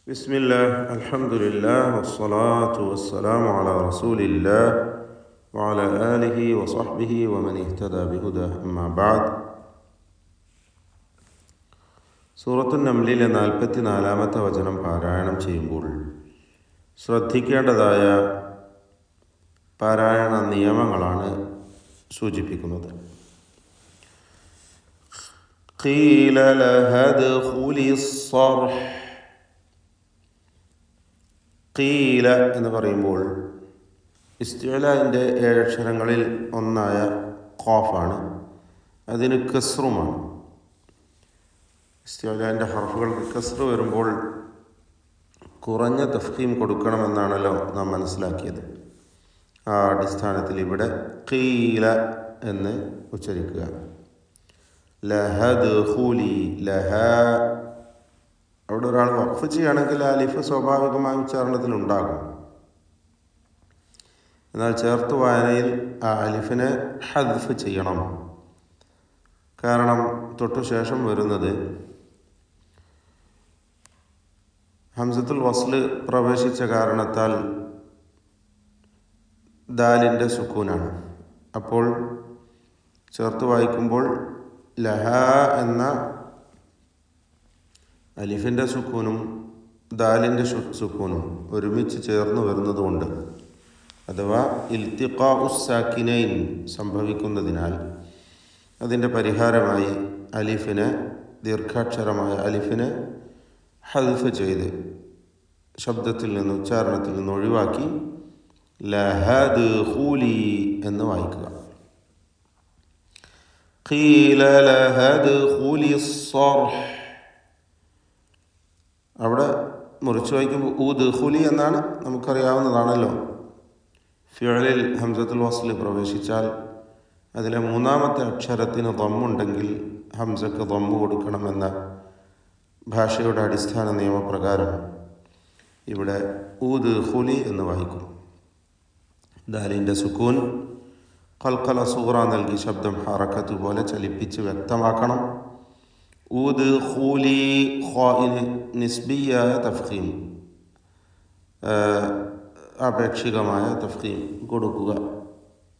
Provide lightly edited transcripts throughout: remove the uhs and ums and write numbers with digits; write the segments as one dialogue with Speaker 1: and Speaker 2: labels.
Speaker 1: ബിസ്മില്ലാഹ് അൽഹംദുലില്ലാഹ് വസ്സലാത്തു വസ്സലാമു അലാ റസൂലില്ലാഹ് വഅലാ ആലിഹി വസഹ്ബിഹി വമൻ ഇഹ്തദാ ബിഹുദാഹ് അമ്മാ ബഅദ്. സൂറത്തുൻ നംലിലെ 44-ാമത്തെ വചനം പാരായണം ചെയ്യുമ്പോൾ ശ്രദ്ധിക്കേണ്ടതായ പാരായണ നിയമങ്ങളാണ് സൂചിപ്പിക്കുന്നത്. ഖീല ലഹദ്ഖുലിസ് സർഹ്. ഖീല എന്ന് പറയുമ്പോൾ ഇസ്തിഅലാഇൻ്റെ 7 അക്ഷരങ്ങളിൽ ഒന്നായ ഖാഫാണ്, അതിന് കസ്റുമാണ്. ഇസ്തിഅലാഇൻ്റെ ഹർഫുകൾക്ക് കസ്റ് വരുമ്പോൾ കുറഞ്ഞ തഫ്ഖീം കൊടുക്കണമെന്നാണല്ലോ നാം മനസ്സിലാക്കിയത്. ആ അടിസ്ഥാനത്തിൽ ഇവിടെ ഖീല എന്ന് ഉച്ചരിക്കുക. ലഹദ്ഖുലി, ലഹ അവിടെ ഒരാൾ വഖഫ് ചെയ്യുകയാണെങ്കിൽ അലിഫ് സ്വാഭാവികമായ ഉച്ചാരണത്തിലുണ്ടാകും. എന്നാൽ ചേർത്ത് വായനയിൽ ആ അലിഫിനെ ഹദ്ഫ് ചെയ്യണം. കാരണം തൊട്ടു ശേഷം വരുന്നത് ഹംസത്തുൽ വസ്ല് പ്രവേശിച്ച കാരണത്താൽ ദാലിൻ്റെ സുക്കൂനാണ്. അപ്പോൾ ചേർത്ത് വായിക്കുമ്പോൾ ലഹ എന്ന അലിഫിൻ്റെ സുക്കൂനും ദാലിൻ്റെ സുക്കൂനും ഒരുമിച്ച് ചേർന്ന് വരുന്നതുകൊണ്ട്, അഥവാ ഇൽത്തിഖാഉസ് സാക്കിനൈൻ സംഭവിക്കുന്നതിനാൽ അതിൻ്റെ പരിഹാരമായി അലിഫിനെ, ദീർഘാക്ഷരമായ അലിഫിനെ ഹദ്ഫ് ചെയ്ത് ശബ്ദത്തിൽ നിന്ന്, ഉച്ചാരണത്തിൽ നിന്ന് ഒഴിവാക്കി ലഹദ്ഖുലി എന്ന് വായിക്കുക. ഖീല ലഹദ്ഖുലിസ് സർഹ്. അവിടെ മുറിച്ച് വായിക്കുമ്പോൾ ഉദ്ഖുലി എന്നാണ്, നമുക്കറിയാവുന്നതാണല്ലോ. ഫിഅലിൽ ഹംസത്തുൽ വസ്ല് പ്രവേശിച്ചാൽ അതിലെ 3-ാമത്തെ അക്ഷരത്തിന് ദമ്മുണ്ടെങ്കിൽ ഹംസക്ക് ദമ്മ് കൊടുക്കണമെന്ന ഭാഷയുടെ അടിസ്ഥാന നിയമപ്രകാരം ഇവിടെ ഉദ്ഖുലി എന്ന് വായിക്കും. ദാലിൻ്റെ സുക്കൂൻ ഖൽഖല സൂറ നൽകി ശബ്ദം ഹറക്കത്ത് പോലെ ചലിപ്പിച്ച് വ്യക്തമാക്കണം. ഉദ്ഖുലി ഖാഇന് നിസ്ബിയായ തഫ്ഖീം, ആപേക്ഷികമായ തഫ്ഖീം കൊടുക്കുക.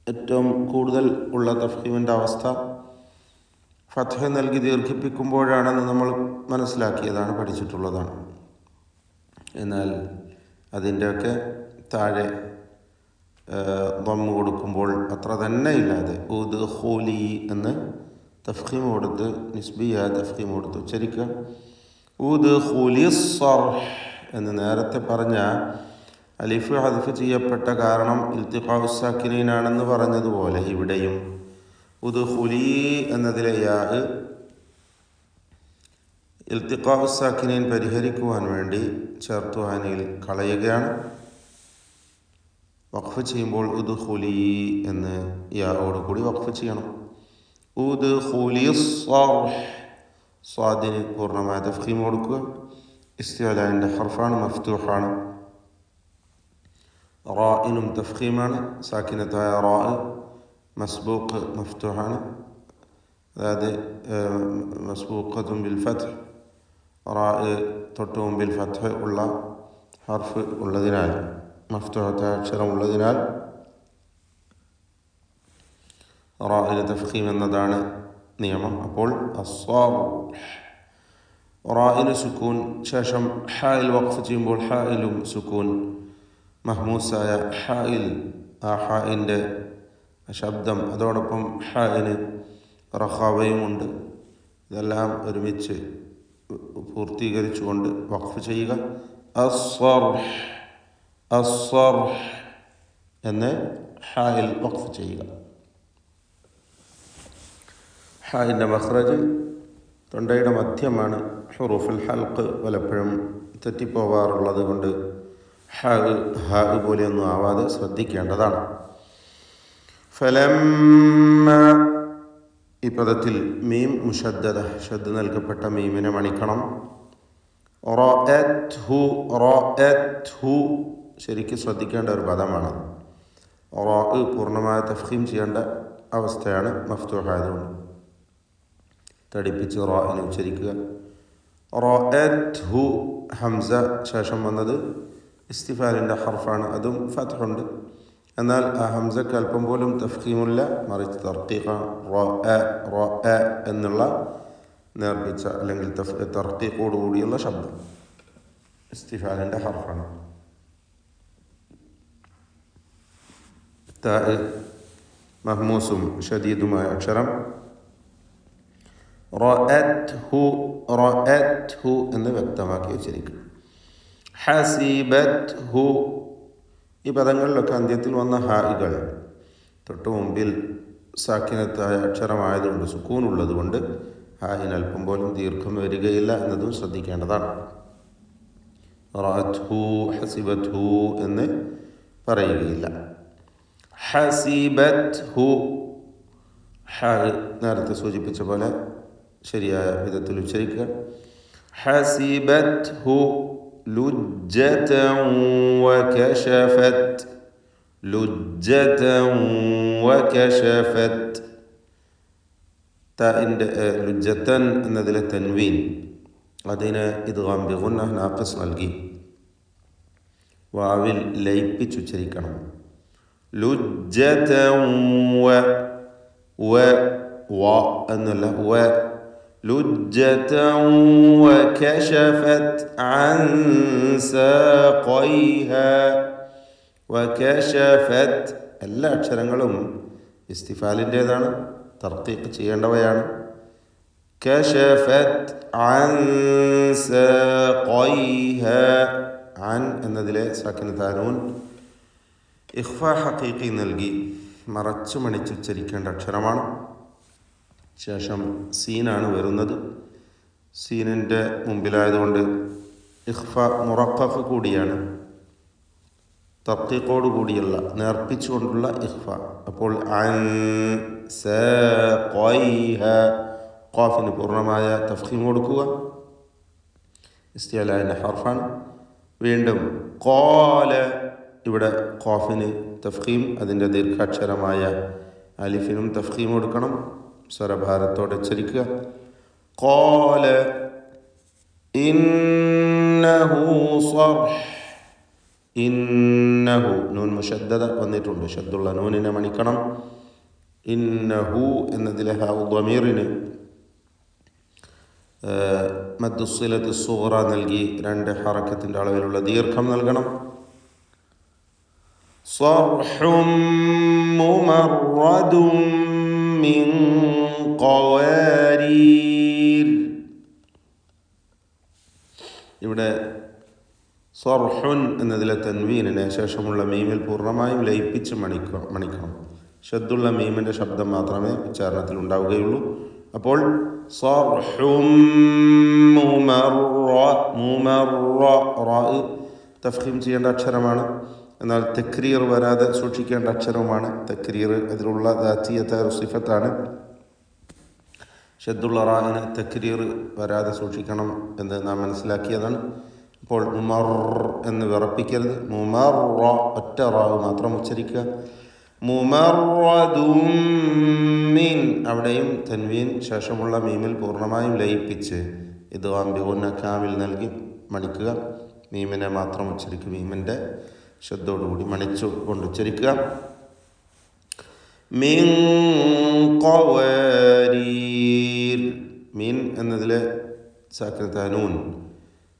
Speaker 1: ഏറ്റവും കൂടുതൽ ഉള്ള തഫ്ഖീമിൻ്റെ അവസ്ഥ ഫത്ഹ നൽകി ദീർഘിപ്പിക്കുമ്പോഴാണെന്ന് നമ്മൾ മനസ്സിലാക്കിയതാണ്, പഠിച്ചിട്ടുള്ളതാണ്. എന്നാൽ അതിൻ്റെയൊക്കെ താഴെ ദമ്മ് കൊടുക്കുമ്പോൾ അത്ര തന്നെ ഇല്ലാതെ ഉദ്ഖുലി എന്ന് തഫ്ഖീം കൊടുത്ത്, നിസ്ബിയായ തഫ്ഖീം കൊടുത്ത് ഉച്ചരിക്കുക. ഉദ്ഖുലിസ് സർഹ് എന്ന് നേരത്തെ പറഞ്ഞ അലിഫ് ഹദ്ഫ് ചെയ്യപ്പെട്ട കാരണം ഇൽത്തിഖാഉസ് സാക്കിനൈനാണെന്ന് പറഞ്ഞതുപോലെ ഇവിടെയും ഉദ്ഖുലി എന്നതിലെ യാ ഇൽത്തിഖാഉസ് സാക്കിനൈൻ പരിഹരിക്കുവാൻ വേണ്ടി ചേർത്തു വായനയിൽ കളയുകയാണ്. വഖഫ് ചെയ്യുമ്പോൾ ഉദ്ഖുലി എന്ന് യാഓട് കൂടി വഖഫ് ചെയ്യണം. ഉദ്ഖുലിസ് സർഹ്, സ്വാദിന് പൂർണ്ണമായ തഫ്ഖീം കൊടുക്കുക. ഇസ്തിഅലാഇൻ്റെ ഹർഫാണ്, മഫ്തൂഹാണ്. റാഇനും തഫ്ഖീമാണ്, സാക്കിനത്തായ റാ. മസ്ബൂഖ് മഫ്തൂഹാണ്, അതായത് മസ്ബൂഖത്തും ബിൽ ഫത്ഹ്. റാ തൊട്ട് മുമ്പിൽ ഫത്ഹ് ഉള്ള ഹർഫ് ഉള്ളതിനാൽ, മഫ്തൂഹത്തായ അക്ഷരം ഉള്ളതിനാൽ റാഇന് തഫ്ഖീം എന്നതാണ് നിയമം. അപ്പോൾ അസ്സാബ്, റാഇന് സുക്കൂൻ, ശേഷം ഹായിൽ വഖഫ് ചെയ്യുമ്പോൾ ഹായിലും സുക്കൂൻ. മഹ്മൂസായ ഹായിൽ, ആ ഹായിൻ്റെ ശബ്ദം, അതോടൊപ്പം ഹായിന് റഖാവയുമുണ്ട്. ഇതെല്ലാം ഒരുമിച്ച് പൂർത്തീകരിച്ചുകൊണ്ട് വഖഫ് ചെയ്യുക. അസ്സർഹ്, അസ്സർഹ് എന്ന് ഹായിൽ വഖഫ് ചെയ്യുക. ഹായിൻ്റെ മഖ്റജ് തൊണ്ടയുടെ മധ്യമാണ്. ഹുറൂഫുൽ ഹൽഖ് പലപ്പോഴും തെറ്റിപ്പോവാറുള്ളത് കൊണ്ട് ഹാ പോലെയൊന്നും ആവാതെ ശ്രദ്ധിക്കേണ്ടതാണ്. ഫലമ്മ, ഈ പദത്തിൽ മീം മുഷദ്ദദ, ഷദ് നൽകപ്പെട്ട മീമിനെ മണിക്കണം. റഅത്ഹു, റഅത്ഹു ശരിക്കും ശ്രദ്ധിക്കേണ്ട ഒരു പദമാണ്. റാ പൂർണ്ണമായ തഫ്ഖീം ചെയ്യേണ്ട അവസ്ഥയാണ് മഫ്തൂഹായതുകൊണ്ട്. തടിപ്പിച്ച് റാഇനെ ഉച്ചരിക്കുക. റഅത്ഹു ഹംസ ശേഷം വന്നത് ഇസ്തിഫാലിൻ്റെ ഹർഫാണ്, അതും ഫത്ഹുണ്ട്. എന്നാൽ ആ ഹംസക്ക് അല്പം പോലും തഫ്ഖീമില്ല, മറിച്ച് തർക്കീഖാണ്. റ എന്നുള്ള നേർപ്പിച്ച അല്ലെങ്കിൽ തർക്കീഖോടുകൂടിയുള്ള ശബ്ദം ഇസ്തിഫാലിൻ്റെ ഹർഫാണ്. താ മഹ്മൂസും ഷദീദുമായ അക്ഷരം. റഅത്ഹു എന്ന് വ്യക്തമാക്കി വെച്ചിരിക്കും. ഹസിബത്ഹു, ഈ പദങ്ങളിലൊക്കെ അന്ത്യത്തിൽ വന്ന ഹായികൾ തൊട്ട് മുമ്പിൽ സാക്കിനത്തായ അക്ഷരമായതുകൊണ്ട്, സുക്കൂനുള്ളത് കൊണ്ട് ഹായിന് അല്പം പോലും ദീർഘം വരികയില്ല എന്നതും ശ്രദ്ധിക്കേണ്ടതാണ്. റഅത്ഹു ഹസിബത്ഹു എന്ന് പറയുകയില്ല. ഹസിബത്ഹു, നേരത്തെ സൂചിപ്പിച്ച പോലെ ശരിയായ വിധത്തിൽ ഉച്ചരിക്കുക. ഹസിബത്ഹു ലുജ്ജതൻ വകശഫത്, ലുജ്ജതൻ വകശഫത്. താഇൻ്റെ ലുജ്ജതൻ എന്നതിലെ തൻവീൻ അതിന് ഇദ്ഗാം ബിഗുന്ന നാഖിസ് നൽകി വാവിൽ ലയിപ്പിച്ചുച്ചരിക്കണം. ലുജ്ജതൻ വ എന്നല്ല, ലുജ്ജതൻ വകശഫത് അൻ സാഖൈഹാ. വകശഫത് എല്ലാ അക്ഷരങ്ങളും ഇസ്തിഫാലിൻ്റേതാണ്, തർക്കീഖ് ചെയ്യേണ്ടവയാണ്. കശഫത് അൻ സാഖൈഹാ, അൻ എന്നതിലെ സാക്കിനത്തായ നൂൻ ഇഖ്ഫാ ഹഖീഖി നൽകി മറച്ചു മണിച്ചുച്ചരിക്കേണ്ട അക്ഷരമാണ്. ശേഷം സീനാണ് വരുന്നത്. സീനിൻ്റെ മുമ്പിലായതുകൊണ്ട് ഇഖ്ഫാ മുറഖഖ് കൂടിയാണ്, തർക്കീഖോട് കൂടിയല്ല, നേർപ്പിച്ചുകൊണ്ടുള്ള ഇഖ്ഫാ. അപ്പോൾ അൻ സാഖൈഹാ, ഖാഫിന് പൂർണ്ണമായ തഫ്ഖീം കൊടുക്കുക. ഇസ്തിഅലാഇൻ്റെ ഹർഫാണ്. വീണ്ടും ഖാല, ഇവിടെ ഖാഫിന് തഫ്ഖീം, അതിൻ്റെ ദീർഘാക്ഷരമായ അലിഫിനും തഫ്ഖീം കൊടുക്കണം. സ്വരഭാരത്തോടെ ഉച്ചരിക്കുക. ഖാല ഇന്നഹു സർഹ്, ഇന്നഹു നൂൻ മുശദ്ദദ വന്നിട്ടുണ്ട്, ഷദ്ദുള്ള നൂനിനെ മണിക്കണം. ഇന്നഹു എന്നതിലെ ഹാഉ ളമീറിന് മദ്ദുസ്സിലത്ത് സുഗ്റ നൽകി 2 ഹറക്കത്തിൻ്റെ അളവിലുള്ള ദീർഘം നൽകണം. സർഹും മുമറദും മിൻ ഖവാരീർ. ഇവിടെ സർഹുൻ എന്നതിലെ തൻവീനിനെ ശേഷമുള്ള മീമിൽ പൂർണ്ണമായും ലയിപ്പിച്ച് മണിക്കണം. ഷദ്ദുള്ള മീമിൻ്റെ ശബ്ദം മാത്രമേ ഉച്ചാരണത്തിൽ ഉണ്ടാവുകയുള്ളൂ. അപ്പോൾ സർഹും തഫ്ഖീം ചെയ്യേണ്ട അക്ഷരമാണ്, എന്നാൽ തക്രീർ വരാതെ സൂക്ഷിക്കേണ്ട അക്ഷരവുമാണ്. തക്രീർ അതിലുള്ള ദാത്തിയത്തായ സിഫത്താണ്. ഷദ്ദുള്ള റാഇന് തക്രീർ വരാതെ സൂക്ഷിക്കണം എന്ന് നാം മനസ്സിലാക്കിയതാണ്. അപ്പോൾ മുമർ എന്ന് വിറപ്പിക്കരുത്, മുമർ ഒറ്റ റാവ് മാത്രം ഉച്ചരിക്കുക. മുമറദും മിൻ, അവിടെയും തൻവീൻ ശേഷമുള്ള മീമിൽ പൂർണ്ണമായും ലയിപ്പിച്ച് ഇദ്ഗാം ബിഗുന്ന കാമിൽ നൽകി മണിക്കുക. മീമിനെ മാത്രം ഉച്ചരിക്കുക, മീമിൻ്റെ ശബ്ദത്തോടുകൂടി മണിച്ചു കൊണ്ടുച്ചരിക്കുക. മിൻ ഖവാരീർ, മീൻ എന്നതിലെ സാക്കിനത്തായ നൂൻ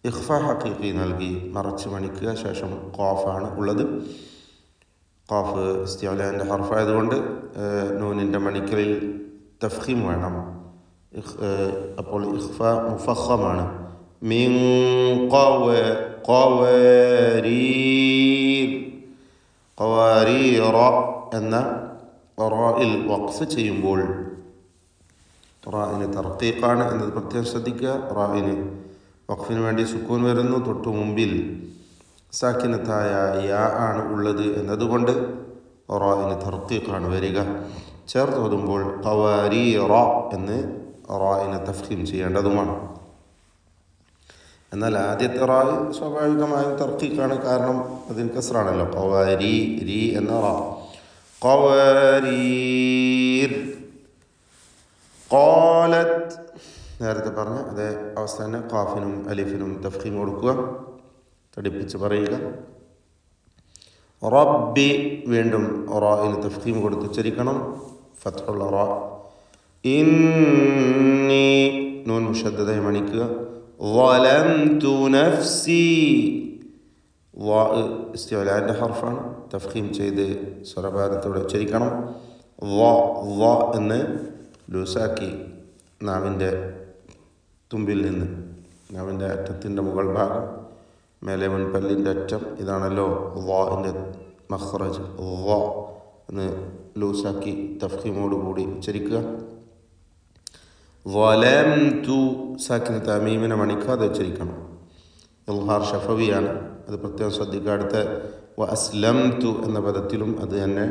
Speaker 1: ഇഖ്ഫാ ഹഖീഖി നൽകി മറച്ച് മണിക്കുക. ശേഷം ഖാഫാണ് ഉള്ളത്. ഖാഫ് ഇസ്തിഅലാൻ്റെ ഹർഫായതുകൊണ്ട് നൂനിൻ്റെ മണിക്കലിൽ തഫ്ഖീം വേണം. അപ്പോൾ ഇഖ്ഫാ മുഫഖമാണ്. മിൻ ഖവാരീർ, ഖവാരീറ എന്ന റായിൽ വഖഫ് ചെയ്യുമ്പോൾ റായിന് തർക്കീഖാണ് എന്നത് പ്രത്യേകം ശ്രദ്ധിക്കുക. റായിന് വഖഫിന് വേണ്ടി സുക്കൂൻ വരുന്നു, തൊട്ടു മുമ്പിൽ സാക്കിനത്തായ യാ ആണ് ഉള്ളത് എന്നതുകൊണ്ട് റായിന് തർക്കീഖാണ് വരിക. ചേർത്ത് ഓതുമ്പോൾ ഖവാരീറ എന്ന് റായിനെ തഫ്ഖീം ചെയ്യേണ്ടതുമാണ്. എന്നാൽ ആദ്യത്തെ റായ് സ്വാഭാവികമായും തർക്കീഖാണ്, കാരണം അതിന് കസ്റാണല്ലോ. ഖവാരീ രീ എന്ന റാ. ഖവാരീർ. ഖാലത്ത് നേരത്തെ പറഞ്ഞ അതേ അവസ്ഥ തന്നെ ഖാഫിനും അലിഫിനും തഫ്ഖീം കൊടുക്കുക, തടിപ്പിച്ച് പറയുക. റബ്ബി വീണ്ടും റായിന് തഫ്ഖീം കൊടുത്ത് ഉച്ചരിക്കണം, ഫത്ഹുള്ള റാ. ഇന്നി നൂൻ മുഷദ്ദദയെ മണിക്കുക. ളലംതു നഫ്സി വാ ഇസ്തിഅലാന്റെ ഹർഫാണ്, തഫ്ഖീം ചെയ്ത് സ്വരഭാരത്തോടെ ഉച്ചരിക്കണം. വ എന്ന് ലൂസാക്കി നാവിൻ്റെ തുമ്പിൽ നിന്ന്, നാവിൻ്റെ അറ്റത്തിൻ്റെ മുകൾ ഭാഗം, മേലെ മുൻപല്ലിൻ്റെ അറ്റം, ഇതാണല്ലോ വാൻ്റെ മഖ്റജ്. വ എന്ന് ലൂസാക്കി തഫ്ഖീമോട് കൂടി ഉച്ചരിക്കുക. ളലംതു സാക്കിന തമീമിനെ മണിക്കാതെ ഉച്ചരിക്കണം. ഇൽഹാർ ഷഫവിയാണ്, അത് പ്രത്യേകം ശ്രദ്ധിക്കുക. അടുത്ത വ അസ്ലംതു എന്ന പദത്തിലും അത് തന്നെ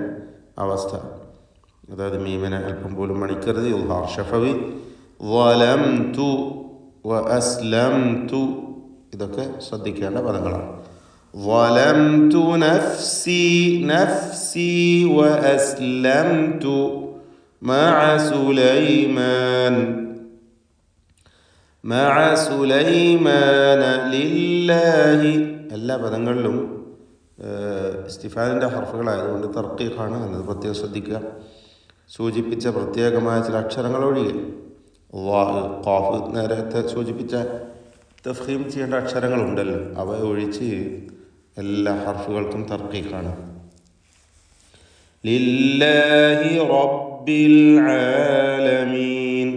Speaker 1: അവസ്ഥ, അതായത് മീമിനെ അല്പം പോലും മണിക്കരുത്. ഇൽഹാർ ഷഫവി. ളലംതു വ അസ്ലംതു ഇതൊക്കെ ശ്രദ്ധിക്കേണ്ട പദങ്ങളാണ്. ളലംതു നഫ്സി നഫ്സി വ അസ്ലംതു മഅ സുലൈമാൻ മഅ സുലൈമാന ലില്ലാഹി. എല്ലാ പദങ്ങളിലും ഇസ്തിഫാലിൻ്റെ ഹർഫുകളായതുകൊണ്ട് തർക്കീഖാണ് എന്നത് പ്രത്യേകം ശ്രദ്ധിക്കുക. സൂചിപ്പിച്ച പ്രത്യേകമായ ചില അക്ഷരങ്ങൾ ഒഴികെ, വാഹ് ഖാഫ് നേരത്തെ സൂചിപ്പിച്ച തഫ്ഖീം ചെയ്യേണ്ട അക്ഷരങ്ങളുണ്ടല്ലോ, അവ ഒഴിച്ച് എല്ലാ ഹർഫുകൾക്കും തർക്കീഖാണ്. ലില്ലാഹി റബ്ബിൽ ആലമീൻ.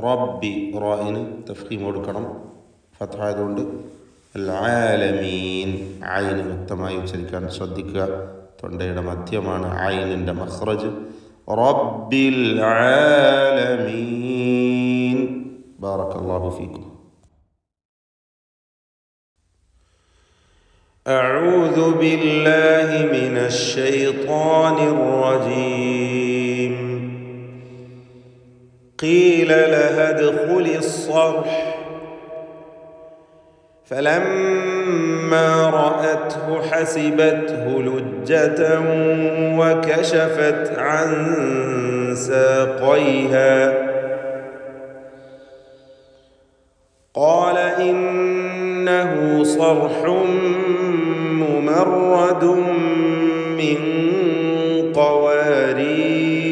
Speaker 1: റബ്ബി റായിന് തഫ്ഖീം കൊടുക്കണം, ഫത്ഹായതുകൊണ്ട്. അൽ ആലമീൻ ആയിന് വ്യക്തമായി ഉച്ചരിക്കാൻ ശ്രദ്ധിക്കുക. തൊണ്ടയുടെ മധ്യമാണ് ആയിനിൻ്റെ മഖ്റജ്. റബ്ബിൽ ആലമീൻ. ബാറക്കല്ലാഹു ഫീക്കും. أعوذ بالله من الشيطان الرجيم. قيل لها ادخل الصرح فلما رأته حسبته لجة وكشفت عن ساقيها قال إنه صرح ممرد من قوارير.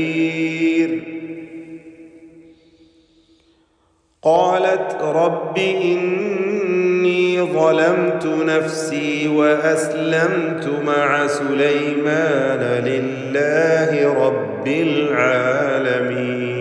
Speaker 1: قالت رب إني ظلمت نفسي وأسلمت مع سليمان لله رب العالمين.